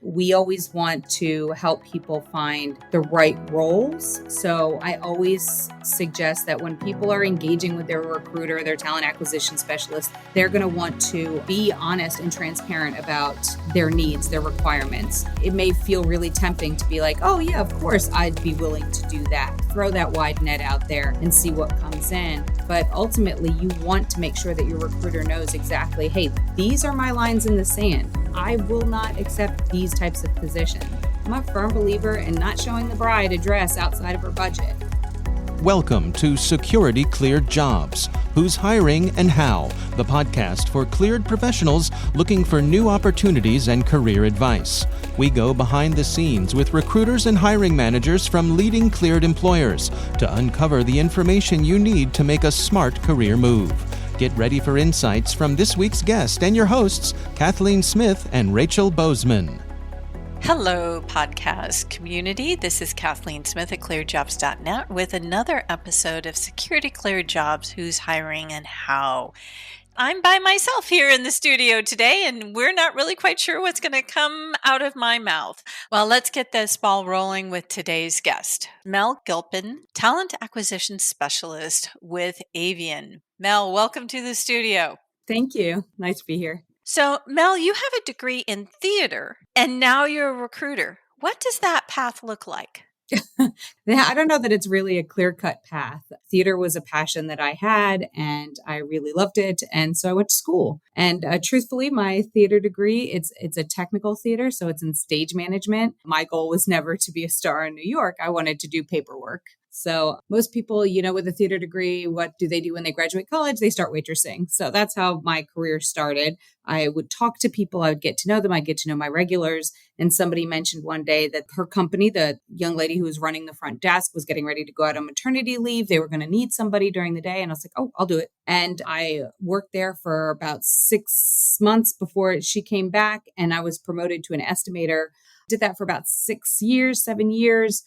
We always want to help people find the right roles. So I always suggest that when people are engaging with their recruiter, their talent acquisition specialist, they're going to want to be honest and transparent about their needs, their requirements. It may feel really tempting to be like, oh yeah, of course, I'd be willing to do that. Throw that wide net out there and see what comes in. But ultimately, you want to make sure that your recruiter knows exactly, hey, these are my lines in the sand. I will not accept these types of positions. I'm a firm believer in not showing the bride a dress outside of her budget. Welcome to Security Cleared Jobs, Who's Hiring and How, the podcast for cleared professionals looking for new opportunities and career advice. We go behind the scenes with recruiters and hiring managers from leading cleared employers to uncover the information you need to make a smart career move. Get ready for insights from this week's guest and your hosts, Kathleen Smith and Rachel Bozeman. Hello, podcast community. This is Kathleen Smith at ClearedJobs.Net with another episode of Security Cleared Jobs, Who's Hiring and How. I'm by myself here in the studio today, and we're not really quite sure what's going to come out of my mouth. Well, let's get this ball rolling with today's guest, Mel Gilpin, Talent Acquisition Specialist with Avian. Mel, welcome to the studio. Thank you. Nice to be here. So, Mel, you have a degree in theater, and now you're a recruiter. What does that path look like? I don't know that it's really a clear-cut path. Theater was a passion that I had, and I really loved it. And so I went to school. And truthfully, my theater degree, it's a technical theater, so it's in stage management. My goal was never to be a star in New York. I wanted to do paperwork. So most people, with a theater degree, what do they do when they graduate college? They start waitressing. So that's how my career started. I would talk to people. I would get to know them. I'd get to know my regulars. And somebody mentioned one day that her company, the young lady who was running the front desk, was getting ready to go out on maternity leave. They were going to need somebody during the day. And I was like, oh, I'll do it. And I worked there for about 6 months before she came back. And I was promoted to an estimator. Did that for about 7 years.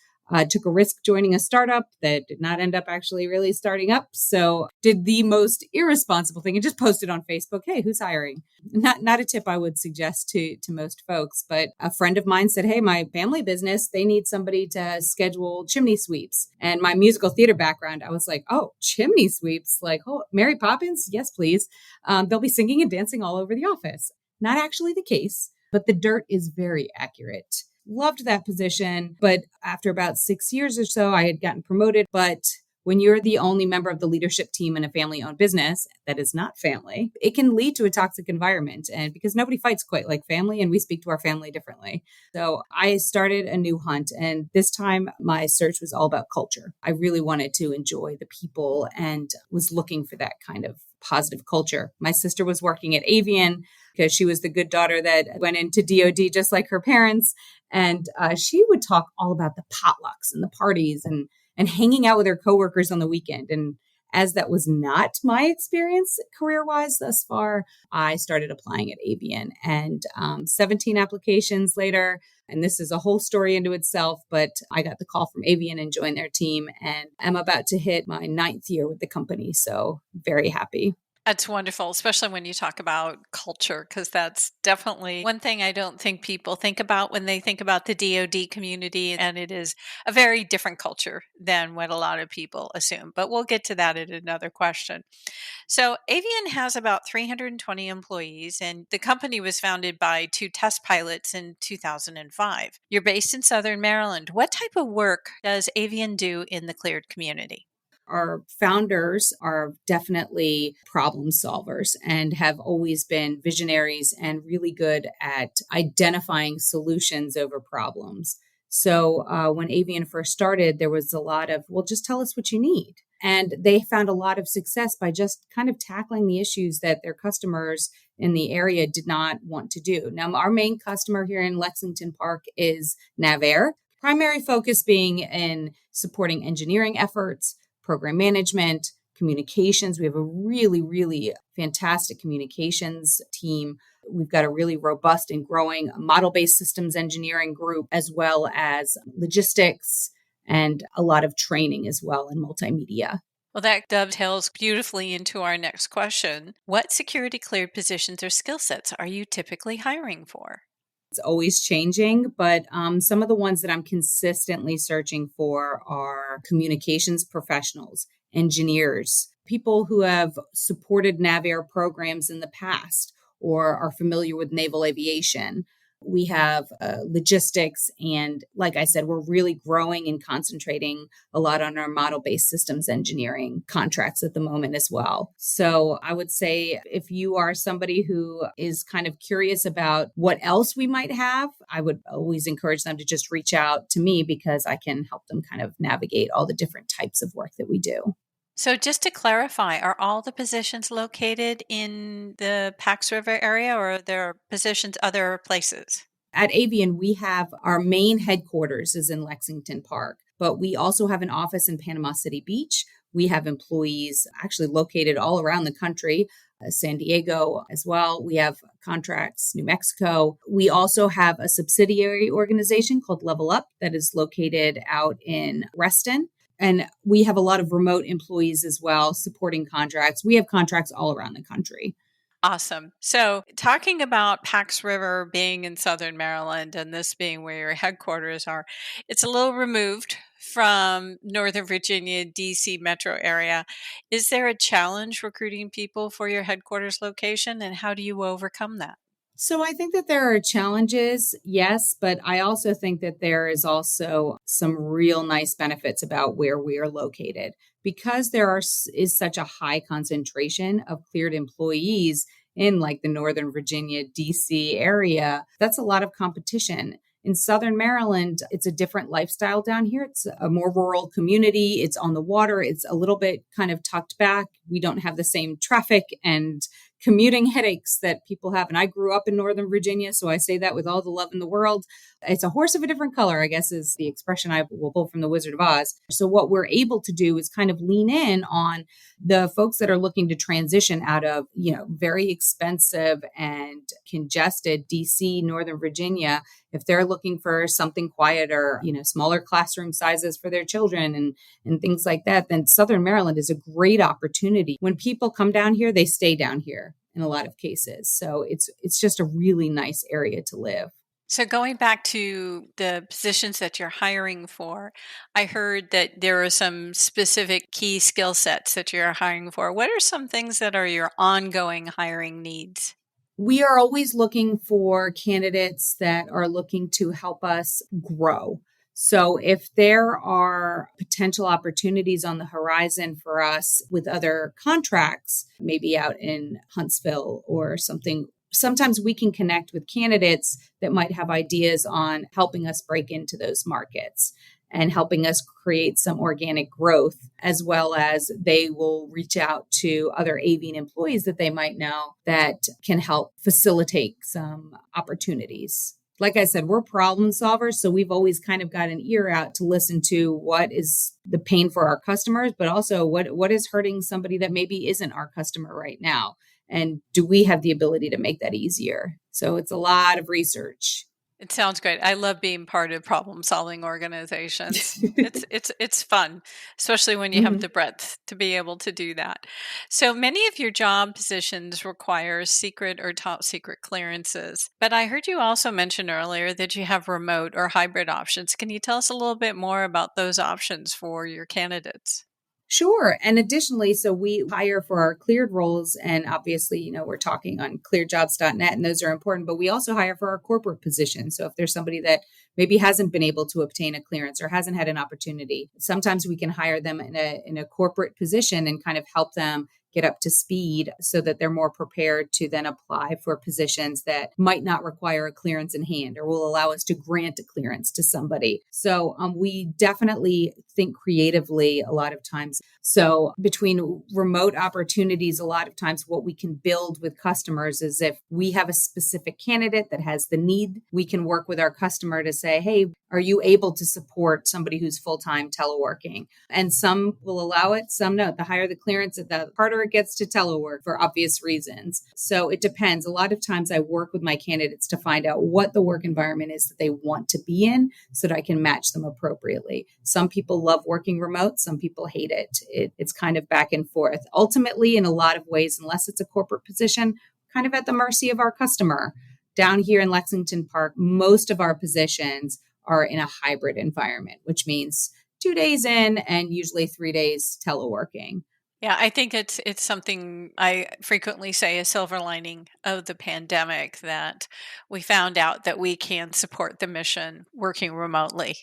Took a risk joining a startup that did not end up actually really starting up. So did the most irresponsible thing and just posted on Facebook, hey, who's hiring? Not a tip I would suggest to most folks, but a friend of mine said, hey, my family business, they need somebody to schedule chimney sweeps. And my musical theater background, I was like, oh, chimney sweeps, like, oh, Mary Poppins? Yes, please. They'll be singing and dancing all over the office. Not actually the case, but the dirt is very accurate. Loved that position, but after about 6 years or so, I had gotten promoted. But when you're the only member of the leadership team in a family-owned business that is not family, it can lead to a toxic environment. And because nobody fights quite like family, and we speak to our family differently. So I started a new hunt, and this time my search was all about culture. I really wanted to enjoy the people and was looking for that kind of positive culture. My sister was working at Avian because she was the good daughter that went into DOD just like her parents. And she would talk all about the potlucks and the parties and hanging out with her coworkers on the weekend. And as that was not my experience career-wise thus far, I started applying at Avian. And 17 applications later, and this is a whole story into itself, but I got the call from Avian and joined their team. And I'm about to hit my 9th year with the company. So very happy. That's wonderful, especially when you talk about culture, because that's definitely one thing I don't think people think about when they think about the DoD community. And it is a very different culture than what a lot of people assume. But we'll get to that in another question. So Avian has about 320 employees, and the company was founded by 2 test pilots in 2005. You're based in Southern Maryland. What type of work does Avian do in the cleared community? Our founders are definitely problem solvers and have always been visionaries and really good at identifying solutions over problems. So when Avian first started, there was a lot of, well, just tell us what you need. And they found a lot of success by just kind of tackling the issues that their customers in the area did not want to do. Now, our main customer here in Lexington Park is NAVAIR, primary focus being in supporting engineering efforts, program management, communications. We have a really, really fantastic communications team. We've got a really robust and growing model-based systems engineering group, as well as logistics and a lot of training as well in multimedia. Well, that dovetails beautifully into our next question. What security cleared positions or skill sets are you typically hiring for? It's always changing, but some of the ones that I'm consistently searching for are communications professionals, engineers, people who have supported NAVAIR programs in the past or are familiar with naval aviation. We have logistics. And like I said, we're really growing and concentrating a lot on our model-based systems engineering contracts at the moment as well. So I would say if you are somebody who is kind of curious about what else we might have, I would always encourage them to just reach out to me because I can help them kind of navigate all the different types of work that we do. So just to clarify, are all the positions located in the Pax River area or are there positions other places? At Avian, we have our main headquarters is in Lexington Park, but we also have an office in Panama City Beach. We have employees actually located all around the country, San Diego as well. We have contracts, New Mexico. We also have a subsidiary organization called Level Up that is located out in Reston. And we have a lot of remote employees as well supporting contracts. We have contracts all around the country. Awesome. So, talking about Pax River being in Southern Maryland and this being where your headquarters are, it's a little removed from Northern Virginia, DC metro area. Is there a challenge recruiting people for your headquarters location, and how do you overcome that? So I think that there are challenges, yes, but I also think that there is also some real nice benefits about where we are located because is such a high concentration of cleared employees in like the Northern Virginia, DC area. That's a lot of competition. In Southern Maryland, it's a different lifestyle down here. It's a more rural community. It's on the water. It's a little bit kind of tucked back. We don't have the same traffic and commuting headaches that people have. And I grew up in Northern Virginia, so I say that with all the love in the world. It's a horse of a different color, I guess, is the expression I will pull from the Wizard of Oz. So what we're able to do is kind of lean in on the folks that are looking to transition out of, very expensive and congested DC, Northern Virginia. If they're looking for something quieter, smaller classroom sizes for their children and things like that, then Southern Maryland is a great opportunity. When people come down here, they stay down here in a lot of cases. So it's just a really nice area to live. So going back to the positions that you're hiring for, I heard that there are some specific key skill sets that you're hiring for. What are some things that are your ongoing hiring needs? We are always looking for candidates that are looking to help us grow. So if there are potential opportunities on the horizon for us with other contracts, maybe out in Huntsville or something, sometimes we can connect with candidates that might have ideas on helping us break into those markets and helping us create some organic growth, as well as they will reach out to other Avian employees that they might know that can help facilitate some opportunities. Like I said, we're problem solvers, so we've always kind of got an ear out to listen to what is the pain for our customers, but also what is hurting somebody that maybe isn't our customer right now. And do we have the ability to make that easier? So it's a lot of research. It sounds great. I love being part of problem-solving organizations. It's fun, especially when you have the breadth to be able to do that. So many of your job positions require secret or top secret clearances. But I heard you also mention earlier that you have remote or hybrid options. Can you tell us a little bit more about those options for your candidates? Sure. And additionally, so we hire for our cleared roles. And obviously, we're talking on ClearedJobs.Net and those are important, but we also hire for our corporate positions. So if there's somebody that maybe hasn't been able to obtain a clearance or hasn't had an opportunity, sometimes we can hire them in a corporate position and kind of help them get up to speed so that they're more prepared to then apply for positions that might not require a clearance in hand or will allow us to grant a clearance to somebody. So we definitely think creatively a lot of times. So between remote opportunities, a lot of times what we can build with customers is if we have a specific candidate that has the need, we can work with our customer to say, hey, are you able to support somebody who's full-time teleworking? And some will allow it, some no. The higher the clearance, the harder it gets to telework for obvious reasons. So it depends. A lot of times I work with my candidates to find out what the work environment is that they want to be in so that I can match them appropriately. Some people love working remote. Some people hate it. It's kind of back and forth. Ultimately, in a lot of ways, unless it's a corporate position, kind of at the mercy of our customer Down here in Lexington Park, most of our positions are in a hybrid environment, which means 2 days in and usually 3 days teleworking. Yeah, I think it's something I frequently say, a silver lining of the pandemic, that we found out that we can support the mission working remotely.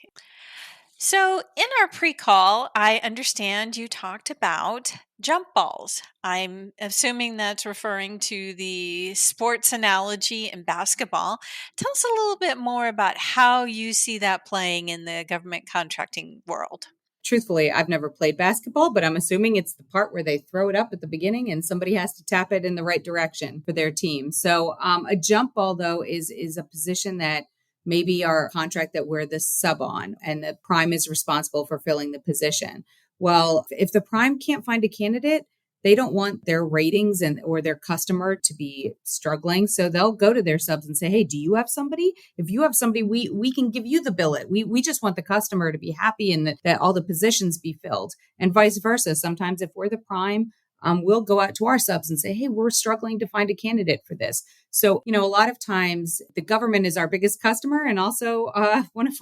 So, in our pre call, I understand you talked about jump balls. I'm assuming that's referring to the sports analogy in basketball. Tell us a little bit more about how you see that playing in the government contracting world. Truthfully, I've never played basketball, but I'm assuming it's the part where they throw it up at the beginning and somebody has to tap it in the right direction for their team. So a jump ball, though, is a position that maybe our contract that we're the sub on and the prime is responsible for filling the position. Well, if the prime can't find a candidate, they don't want their ratings and or their customer to be struggling. So they'll go to their subs and say, hey, do you have somebody? If you have somebody, we can give you the billet. We just want the customer to be happy and that all the positions be filled, and vice versa. Sometimes if we're the prime, we'll go out to our subs and say, hey, we're struggling to find a candidate for this. So, a lot of times the government is our biggest customer and also one of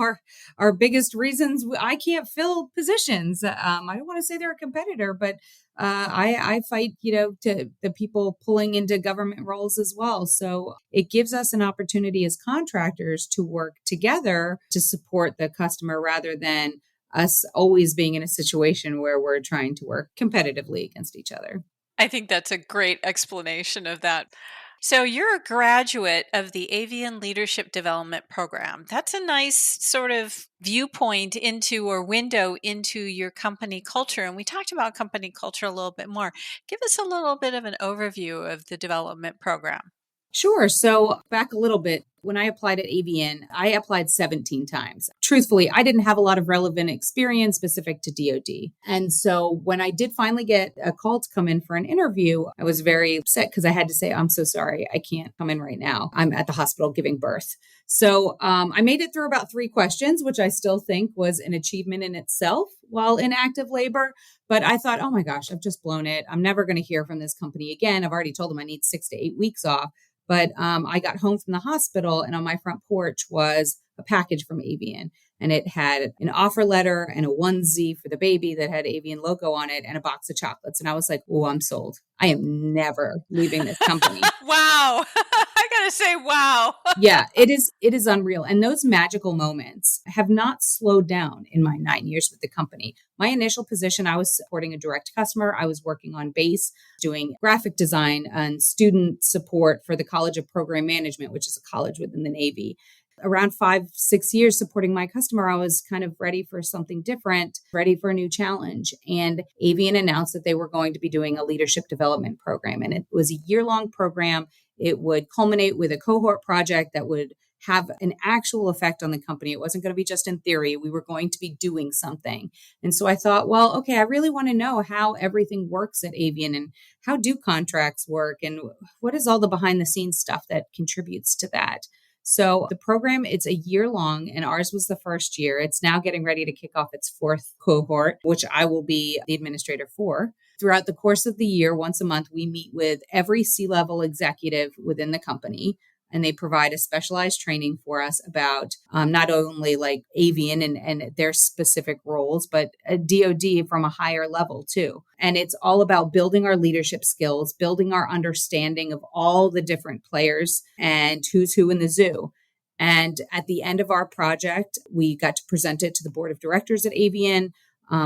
our biggest reasons I can't fill positions. I don't want to say they're a competitor, but I fight, to the people pulling into government roles as well. So it gives us an opportunity as contractors to work together to support the customer rather than us always being in a situation where we're trying to work competitively against each other. I think that's a great explanation of that. So, you're a graduate of the Avian Leadership Development Program. That's a nice sort of viewpoint into or window into your company culture. And we talked about company culture a little bit more. Give us a little bit of an overview of the development program. Sure. So back a little bit, when I applied at Avian, I applied 17 times. Truthfully, I didn't have a lot of relevant experience specific to DoD. And so when I did finally get a call to come in for an interview, I was very upset because I had to say, I'm so sorry, I can't come in right now. I'm at the hospital giving birth. So I made it through about 3 questions, which I still think was an achievement in itself while in active labor. But I thought, oh my gosh, I've just blown it. I'm never going to hear from this company again. I've already told them I need 6 to 8 weeks off. But I got home from the hospital and on my front porch was a package from Avian. And it had an offer letter and a onesie for the baby that had Avian logo on it and a box of chocolates. And I was like, oh, I'm sold. I am never leaving this company. Wow. I got to say, wow. Yeah, it is unreal. And those magical moments have not slowed down in my 9 years with the company. My initial position, I was supporting a direct customer. I was working on base, doing graphic design and student support for the College of Program Management, which is a college within the Navy. Around 5-6 years supporting my customer, I was kind of ready for something different, ready for a new challenge. And Avian announced that they were going to be doing a leadership development program. And it was a year-long program. It would culminate with a cohort project that would have an actual effect on the company. It wasn't going to be just in theory. We were going to be doing something. And so I thought, well, okay, I really want to know how everything works at Avian and how do contracts work and what is all the behind the scenes stuff that contributes to that. So the program, it's a year long and ours was the first year. It's now getting ready to kick off its 4th cohort, which I will be the administrator for. Throughout the course of the year, once a month, we meet with every C-level executive within the company. And they provide a specialized training for us about not only like Avian and their specific roles, but a DoD from a higher level too. And it's all about building our leadership skills, building our understanding of all the different players and who's who in the zoo. And at the end of our project, we got to present it to the board of directors at Avian.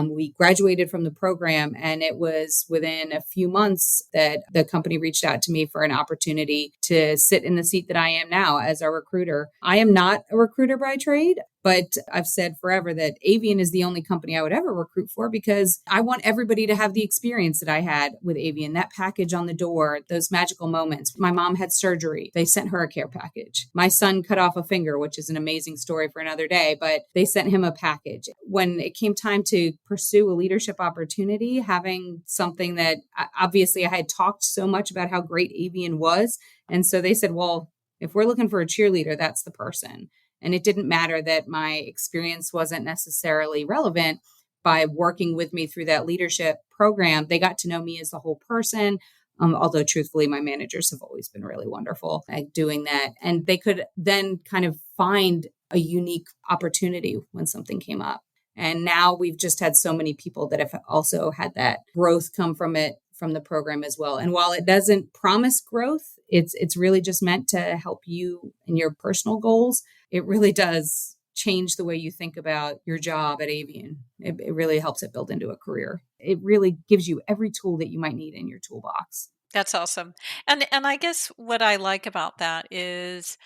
We graduated from the program and it was within a few months that the company reached out to me for an opportunity to sit in the seat that I am now as a recruiter. I am not a recruiter by trade, but I've said forever that Avian is the only company I would ever recruit for because I want everybody to have the experience that I had with Avian, that package on the door, those magical moments. My mom had surgery. They sent her a care package. My son cut off a finger, which is an amazing story for another day, but they sent him a package. When it came time to pursue a leadership opportunity, having something that obviously I had talked so much about how great Avian was. And so they said, well, if we're looking for a cheerleader, that's the person. And it didn't matter that my experience wasn't necessarily relevant. By working with me through that leadership program, they got to know me as a whole person. Although truthfully, my managers have always been really wonderful at doing that. And they could then kind of find a unique opportunity when something came up. And now we've just had so many people that have also had that growth come from it, from the program as well. And while it doesn't promise growth, it's really just meant to help you in your personal goals. It really does change the way you think about your job at Avian. It really helps it build into a career. It really gives you every tool that you might need in your toolbox. That's awesome. And I guess what I like about that is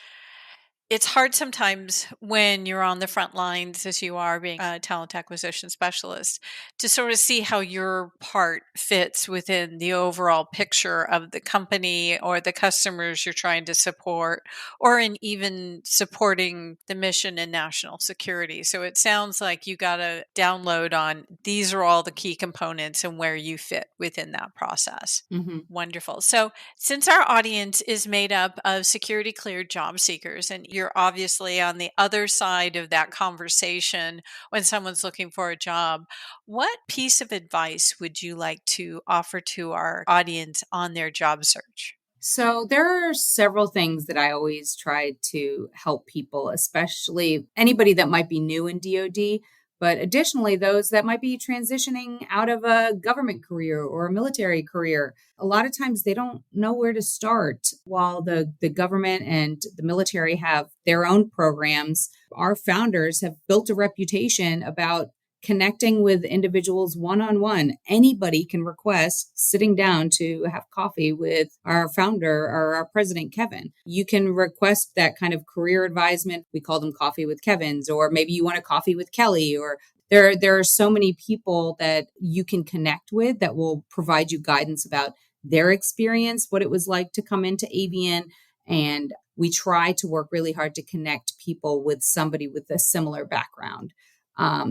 it's hard sometimes when you're on the front lines, as you are being a talent acquisition specialist, to sort of see how your part fits within the overall picture of the company or the customers you're trying to support, or in even supporting the mission and national security. So it sounds like you got to download on these are all the key components and where you fit within that process. Mm-hmm. Wonderful. So since our audience is made up of security cleared job seekers, and you're obviously on the other side of that conversation when someone's looking for a job, what piece of advice would you like to offer to our audience on their job search? So there are several things that I always try to help people, especially anybody that might be new in DoD, but additionally those that might be transitioning out of a government career or a military career. A lot of times they don't know where to start. While the government and the military have their own programs, our founders have built a reputation about connecting with individuals one-on-one. Anybody can request sitting down to have coffee with our founder or our president, Kevin. You can request that kind of career advisement. We call them coffee with Kevins, or maybe you want a coffee with Kelly, or there are so many people that you can connect with that will provide you guidance about their experience, what it was like to come into Avian. And we try to work really hard to connect people with somebody with a similar background.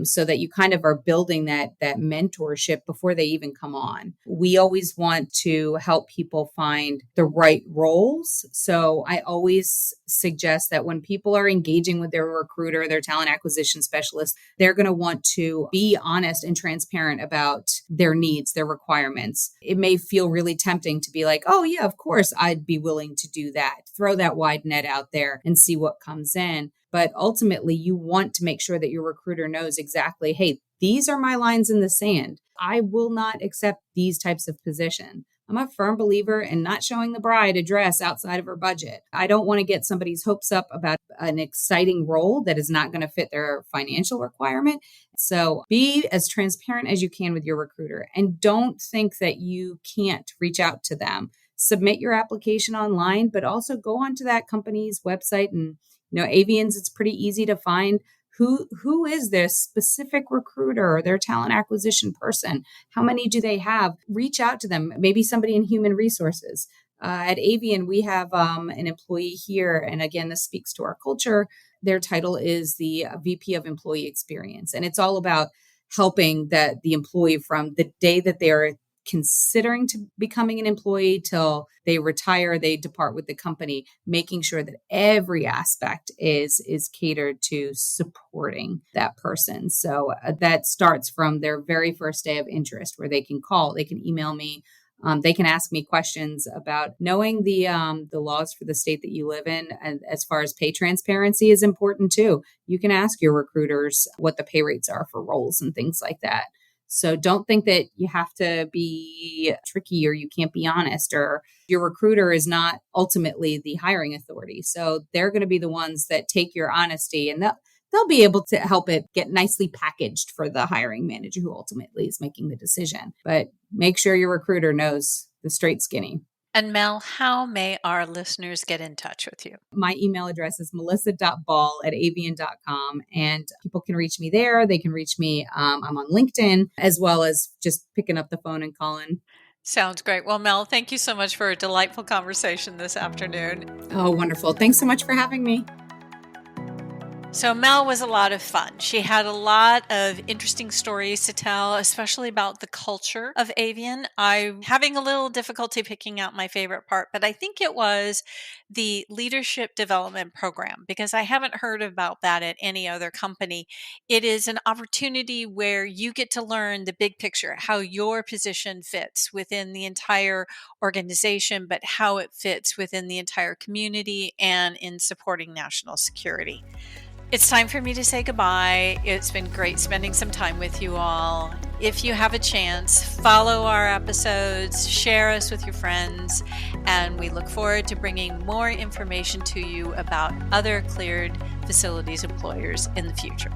So that you kind of are building that mentorship before they even come on. We always want to help people find the right roles. So I always suggest that when people are engaging with their recruiter, their talent acquisition specialist, they're going to want to be honest and transparent about their needs, their requirements. It may feel really tempting to be like, oh yeah, of course, I'd be willing to do that. Throw that wide net out there and see what comes in. But ultimately, you want to make sure that your recruiter knows exactly, hey, these are my lines in the sand. I will not accept these types of position. I'm a firm believer in not showing the bride a dress outside of her budget. I don't want to get somebody's hopes up about an exciting role that is not going to fit their financial requirement. So be as transparent as you can with your recruiter, and don't think that you can't reach out to them. Submit your application online, but also go onto that company's website. And Avians, it's pretty easy to find who is this specific recruiter or their talent acquisition person. How many do they have? Reach out to them. Maybe somebody in human resources. At Avian, we have an employee here, and again, this speaks to our culture. Their title is the VP of Employee Experience, and it's all about helping the employee from the day that they are considering to becoming an employee till they retire, they depart with the company, making sure that every aspect is catered to supporting that person. So that starts from their very first day of interest, where they can call, they can email me, they can ask me questions about knowing the laws for the state that you live in. And as far as pay transparency is important too. You can ask your recruiters what the pay rates are for roles and things like that. So don't think that you have to be tricky or you can't be honest, or your recruiter is not ultimately the hiring authority. So they're going to be the ones that take your honesty, and they'll be able to help it get nicely packaged for the hiring manager who ultimately is making the decision. But make sure your recruiter knows the straight skinny. And Mel, how may our listeners get in touch with you? My email address is melissa.ball@avian.com, and people can reach me there. They can reach me. I'm on LinkedIn, as well as just picking up the phone and calling. Sounds great. Well, Mel, thank you so much for a delightful conversation this afternoon. Oh, wonderful. Thanks so much for having me. So Mel was a lot of fun. She had a lot of interesting stories to tell, especially about the culture of Avian. I'm having a little difficulty picking out my favorite part, but I think it was the leadership development program, because I haven't heard about that at any other company. It is an opportunity where you get to learn the big picture, how your position fits within the entire organization, but how it fits within the entire community and in supporting national security. It's time for me to say goodbye. It's been great spending some time with you all. If you have a chance, follow our episodes, share us with your friends, and we look forward to bringing more information to you about other cleared facilities employers in the future.